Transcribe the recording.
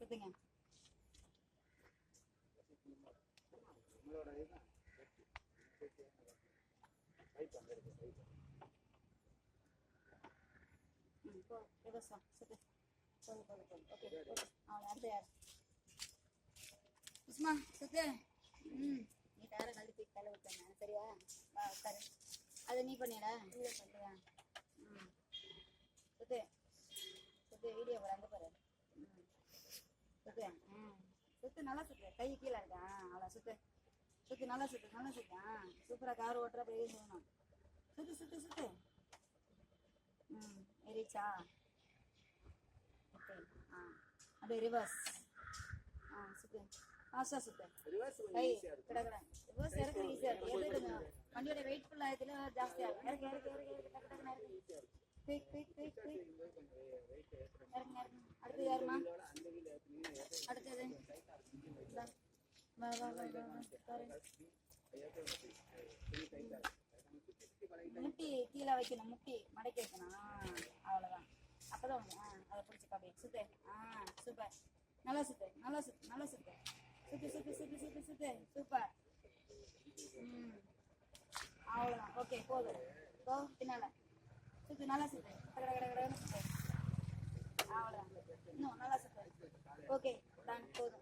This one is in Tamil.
சுத்துங்க. சுத்து. ஓகே அவன் அடுத்து யார்? சுஷ்மா சுத்து. நீ டயரை கழட்டி தூக்கி தலை விட்டேன். சரியா? வா உட்காரு. அதை நீ பண்ணிடா. வீடியோ பண்ணுறியா? சுத்து சுத்து. வீடியோ போட அங்கே பாரு. சுத்து. சுத்து நல்லா சுத்து. கை கீழே இருக்கா? அவ்வளோ சுத்து. சுத்து நல்லா சுத்து. நல்லா சுத்து. சூப்பராக கார் ஓட்டுற அப்படியே சொல்லணும். சுத்து சுத்து சுத்து. ஏறிச்சா? ஓகே. அப்படியே ரிவர்ஸ். சுத்து. ஃபாஸ்ட்டாக சுத்து. கை கிட கிட. ரிவர்ஸ் இறக்க ஈஸியாக இருக்குது. எது கொஞ்சம் வண்டியோட வெயிட்ஃபுல் ஆகிடுதுல ஜாஸ்தியாக இருக்கும். இறக்கு இறக்கு இறக்கு இறக்கு டக்கு டக்குன்னு இறக்கு. Quick quick quick quick. இறக்குங்க இறக்குங்க. அடுத்து யாருமா? அடுத்தது வா வா வா வா பாரு. முட்டி கீழே வைக்கணும். முட்டி மடக்கி வைக்கணும். அவ்வளோதான். அப்போதான் ஒன்று. அதை பிடிச்சிக்க அப்படியே சுத்து. சூப்பர். நல்லா சுத்து. நல்லா சுத்து. நல்லா சுத்து. சுத்து சுத்து சுத்து சுத்து சுத்து. சூப்பர். அவ்வளோதான். ஓகே போதும். போ பின்னால் சுத்து. நல்லா சுத்து. கடை கடை கடைன்னு சுத்து. அவ்வளோதான். இன்னும் நல்லா சுத்து. ஓகே டன் போதும்.